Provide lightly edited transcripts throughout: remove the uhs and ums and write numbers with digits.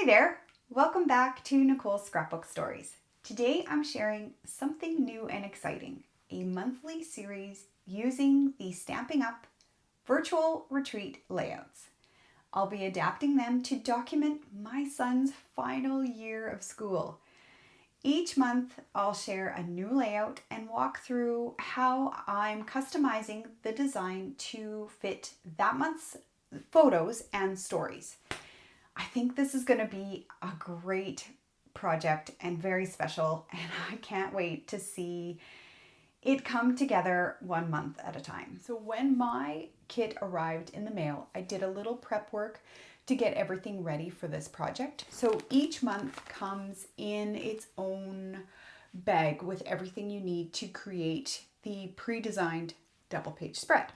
there! Welcome back to Nicole's Scrapbook Stories. Today I'm sharing something new and exciting, a monthly series using the Stampin' Up virtual retreat layouts. I'll be adapting them to document my son's final year of school. Each month I'll share a new layout and walk through how I'm customizing the design to fit that month's photos and stories. I think this is going to be a great project and very special, and I can't wait to see it come together 1 month at a time. So when my kit arrived in the mail, I did a little prep work to get everything ready for this project. So each month comes in its own bag with everything you need to create the pre-designed double page spread.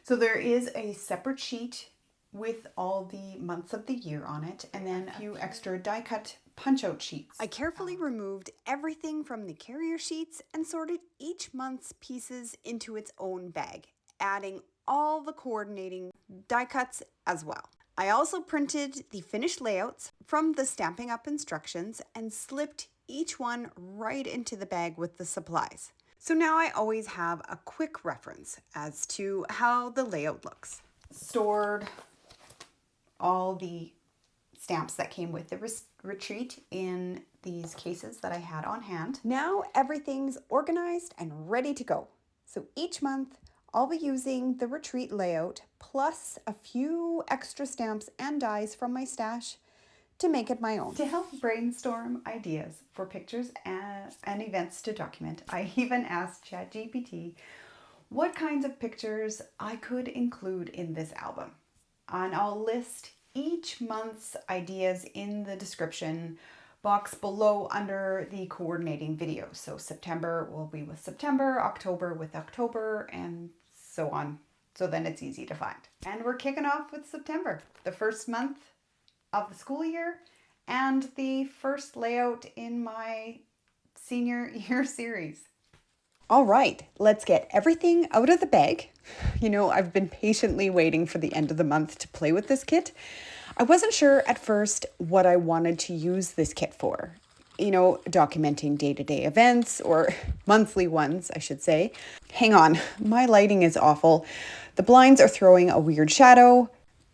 So there is a separate sheet with all the months of the year on it, and then a few extra die cut punch out sheets. I carefully removed everything from the carrier sheets and sorted each month's pieces into its own bag, adding all the coordinating die cuts as well. I also printed the finished layouts from the Stampin' Up instructions and slipped each one right into the bag with the supplies. So now I always have a quick reference as to how the layout looks. Stored all the stamps that came with the retreat in these cases that I had on hand. Now everything's organized and ready to go. So each month I'll be using the retreat layout plus a few extra stamps and dies from my stash to make it my own. To help brainstorm ideas for pictures and events to document, I even asked ChatGPT what kinds of pictures I could include in this album. And I'll list each month's ideas in the description box below under the coordinating video. So September will be with September, October with October, and so on. So then it's easy to find. And we're kicking off with September, the first month of the school year and the first layout in my senior year series. All right, let's get everything out of the bag. You know, I've been patiently waiting for the end of the month to play with this kit. I wasn't sure at first what I wanted to use this kit for. You know, documenting day-to-day events, or monthly ones, I should say. Hang on, my lighting is awful. The blinds are throwing a weird shadow.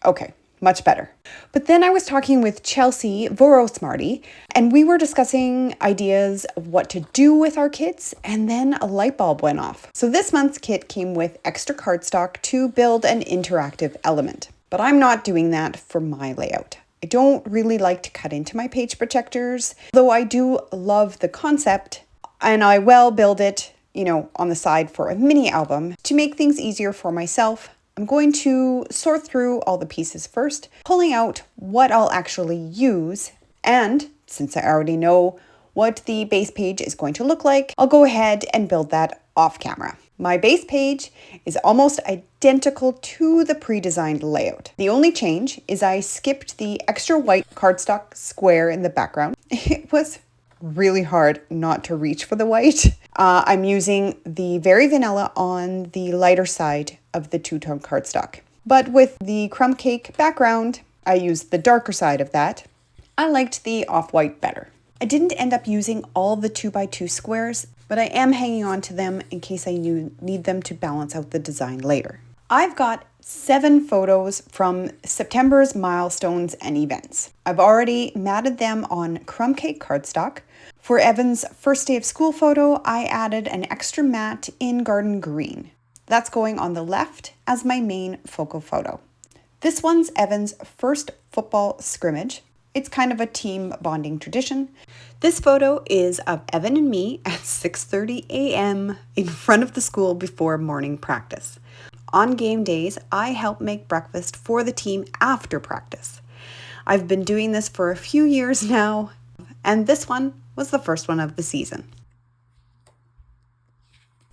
Okay, much better. But then I was talking with Chelsea Vorosmarty, and we were discussing ideas of what to do with our kits, and then a light bulb went off. So this month's kit came with extra cardstock to build an interactive element. But I'm not doing that for my layout. I don't really like to cut into my page protectors, though I do love the concept, and I will build it, you know, on the side for a mini album. To make things easier for myself, I'm going to sort through all the pieces first, pulling out what I'll actually use, and since I already know what the base page is going to look like, I'll go ahead and build that off camera. My base page is almost identical to the pre-designed layout. The only change is I skipped the extra white cardstock square in the background. It was really hard not to reach for the white. I'm using the very vanilla on the lighter side of the two-tone cardstock. But with the crumb cake background, I used the darker side of that. I liked the off-white better. I didn't end up using all the 2x2 squares, but I am hanging on to them in case I need them to balance out the design later. I've got 7 photos from September's milestones and events. I've already matted them on crumb cake cardstock. For Evan's first day of school photo, I added an extra mat in garden green. That's going on the left as my main focal photo. This one's Evan's first football scrimmage. It's kind of a team bonding tradition. This photo is of Evan and me at 6:30 a.m. in front of the school before morning practice. On game days, I help make breakfast for the team after practice. I've been doing this for a few years now, and this one was the first one of the season.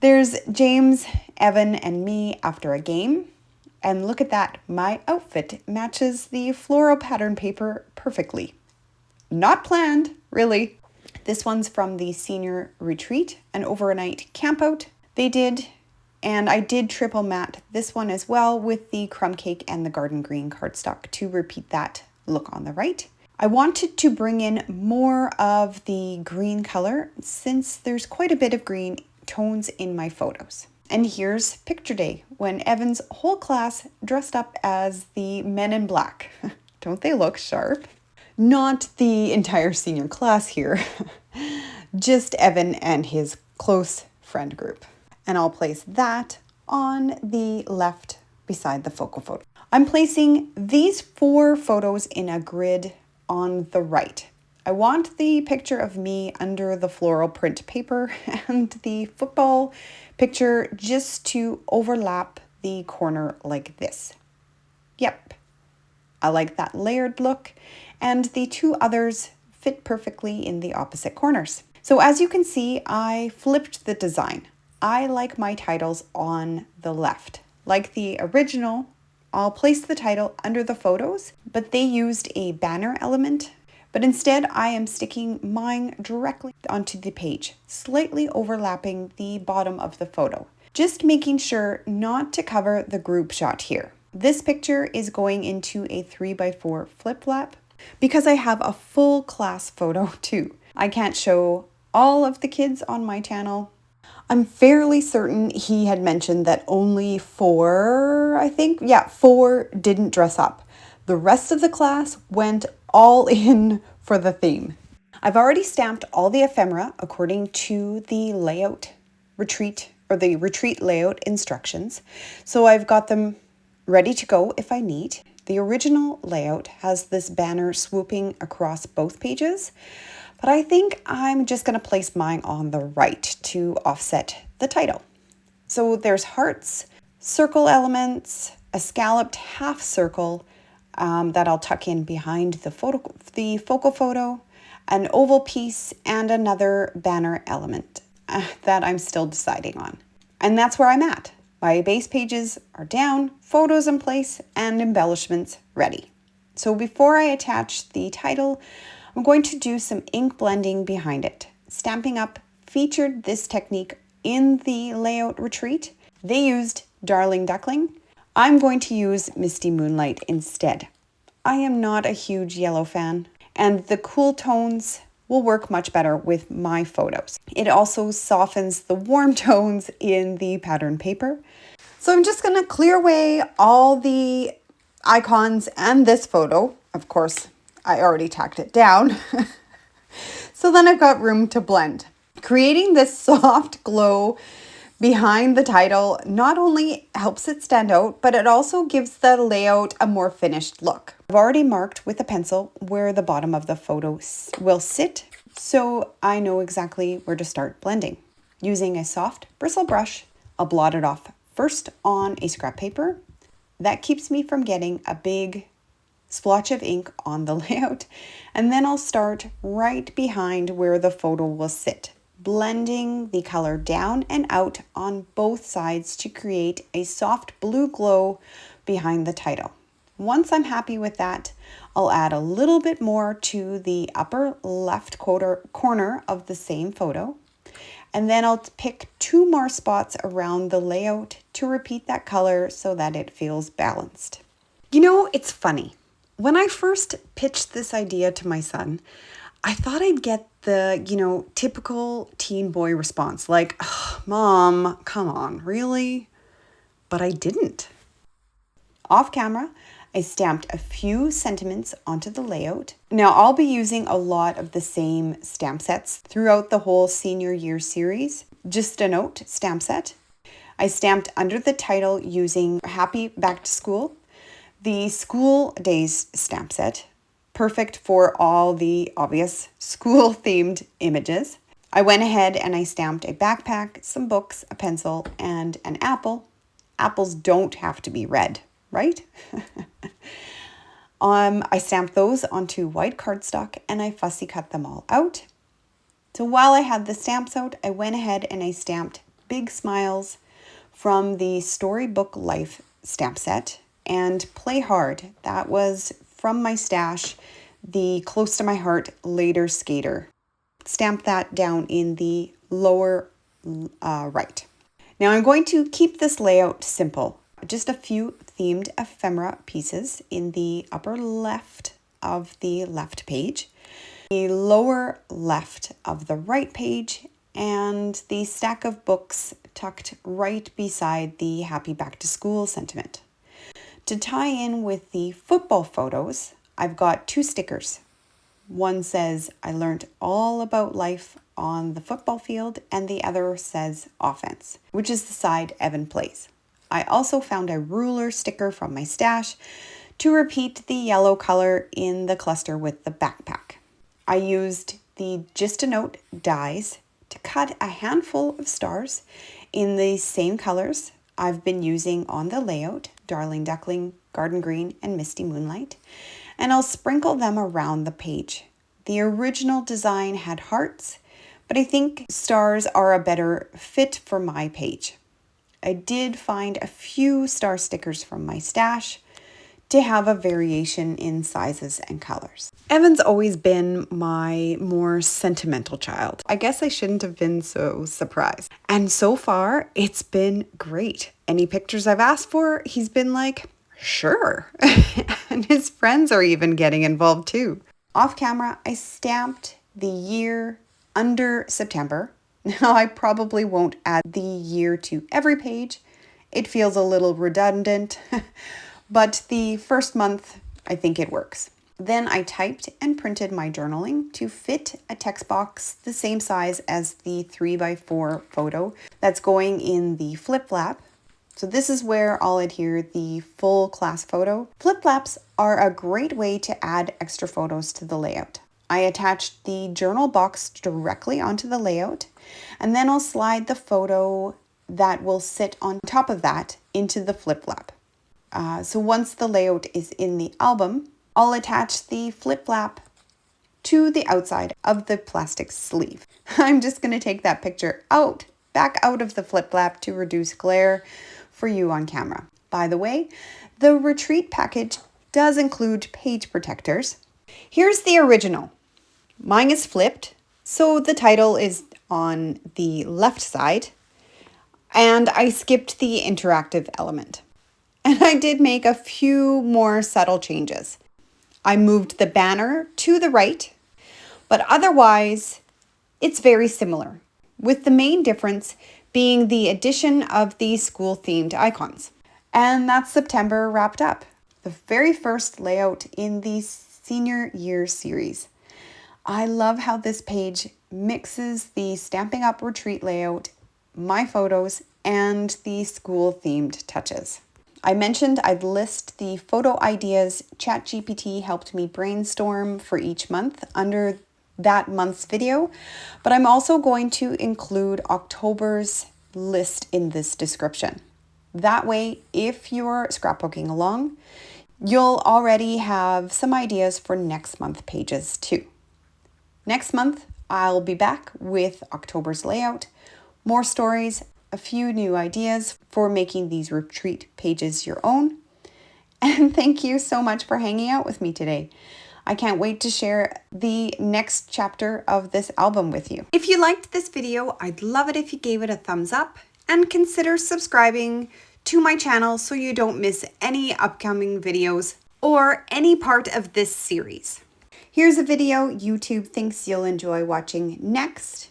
There's James, Evan, and me after a game. And look at that, my outfit matches the floral pattern paper perfectly. Not planned, really. This one's from the senior retreat, an overnight campout they did. And I did triple mat this one as well with the crumb cake and the garden green cardstock to repeat that look on the right. I wanted to bring in more of the green color since there's quite a bit of green tones in my photos. And here's picture day when Evan's whole class dressed up as the men in black. Don't they look sharp? Not the entire senior class here, just Evan and his close friend group. And I'll place that on the left beside the focal photo. I'm placing these 4 photos in a grid on the right. I want the picture of me under the floral print paper and the football picture just to overlap the corner like this. Yep, I like that layered look, and the 2 others fit perfectly in the opposite corners. So as you can see, I flipped the design. I like my titles on the left. Like the original, I'll place the title under the photos, but they used a banner element. But instead, I am sticking mine directly onto the page, slightly overlapping the bottom of the photo. Just making sure not to cover the group shot here. This picture is going into a 3x4 flip flap because I have a full class photo too. I can't show all of the kids on my channel. I'm fairly certain he had mentioned that only 4, 4 didn't dress up. The rest of the class went all in for the theme. I've already stamped all the ephemera according to the layout retreat or the retreat layout instructions. So I've got them ready to go if I need. The original layout has this banner swooping across both pages, but I think I'm just going to place mine on the right to offset the title. So there's hearts, circle elements, a scalloped half circle that I'll tuck in behind the focal photo, an oval piece, and another banner element that I'm still deciding on. And that's where I'm at. My base pages are down, photos in place, and embellishments ready. So before I attach the title, I'm going to do some ink blending behind it. Stampin' Up featured this technique in the layout retreat. They used Duckling. I'm going to use Misty Moonlight instead. I am not a huge yellow fan, and the cool tones will work much better with my photos. It also softens the warm tones in the pattern paper. So I'm just going to clear away all the icons and this photo. Of course, I already tacked it down. So then I've got room to blend. Creating this soft glow behind the title not only helps it stand out, but it also gives the layout a more finished look. I've already marked with a pencil where the bottom of the photo will sit, so I know exactly where to start blending. Using a soft bristle brush, I'll blot it off first on a scrap paper. That keeps me from getting a big splotch of ink on the layout, and then I'll start right behind where the photo will sit, blending the color down and out on both sides to create a soft blue glow behind the title. Once I'm happy with that, I'll add a little bit more to the upper left corner of the same photo, and then I'll pick 2 more spots around the layout to repeat that color so that it feels balanced. You know, it's funny. When I first pitched this idea to my son, I thought I'd get the, typical teen boy response, like, "Ugh, Mom, come on, really?" But I didn't. Off camera, I stamped a few sentiments onto the layout. Now, I'll be using a lot of the same stamp sets throughout the whole senior year series. Just a note, stamp set. I stamped under the title using Happy Back to School, the School Days stamp set, perfect for all the obvious school-themed images. I went ahead and I stamped a backpack, some books, a pencil, and an apple. Apples don't have to be red, right? I stamped those onto white cardstock and I fussy cut them all out. So while I had the stamps out, I went ahead and I stamped big smiles from the Storybook Life stamp set and Play Hard. That was from my stash, the Close to My Heart Later Skater. Stamp that down in the lower right. Now I'm going to keep this layout simple. Just a few themed ephemera pieces in the upper left of the left page, the lower left of the right page, and the stack of books tucked right beside the Happy Back to School sentiment. To tie in with the football photos, I've got 2 stickers. One says, I learned all about life on the football field, and the other says offense, which is the side Evan plays. I also found a ruler sticker from my stash to repeat the yellow color in the cluster with the backpack. I used the Just a Note dies to cut a handful of stars in the same colors I've been using on the layout, Darling Duckling, Garden Green, and Misty Moonlight, and I'll sprinkle them around the page. The original design had hearts, but I think stars are a better fit for my page. I did find a few star stickers from my stash to have a variation in sizes and colors. Evan's always been my more sentimental child. I guess I shouldn't have been so surprised. And so far, it's been great. Any pictures I've asked for, he's been like, sure. And his friends are even getting involved too. Off camera, I stamped the year under September. Now, I probably won't add the year to every page. It feels a little redundant, but the first month, I think it works. Then I typed and printed my journaling to fit a text box the same size as the 3x4 photo that's going in the flip flap. So this is where I'll adhere the full class photo. Flip flaps are a great way to add extra photos to the layout. I attached the journal box directly onto the layout, and then I'll slide the photo that will sit on top of that into the flip flap. So once the layout is in the album, I'll attach the flip flap to the outside of the plastic sleeve. I'm just going to take that picture back out of the flip flap to reduce glare for you on camera. By the way, the retreat package does include page protectors. Here's the original. Mine is flipped, so the title is on the left side, and I skipped the interactive element. And I did make a few more subtle changes. I moved the banner to the right, but otherwise it's very similar, with the main difference being the addition of the school-themed icons. And that's September wrapped up, the very first layout in the senior year series. I love how this page mixes the Stampin' Up retreat layout, my photos, and the school-themed touches. I mentioned I'd list the photo ideas ChatGPT helped me brainstorm for each month under that month's video, but I'm also going to include October's list in this description. That way, if you're scrapbooking along, you'll already have some ideas for next month pages too. Next month, I'll be back with October's layout, more stories, a few new ideas for making these retreat pages your own. And thank you so much for hanging out with me today. I can't wait to share the next chapter of this album with you. If you liked this video, I'd love it if you gave it a thumbs up and consider subscribing to my channel so you don't miss any upcoming videos or any part of this series. Here's a video YouTube thinks you'll enjoy watching next.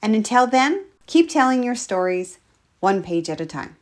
And until then, keep telling your stories one page at a time.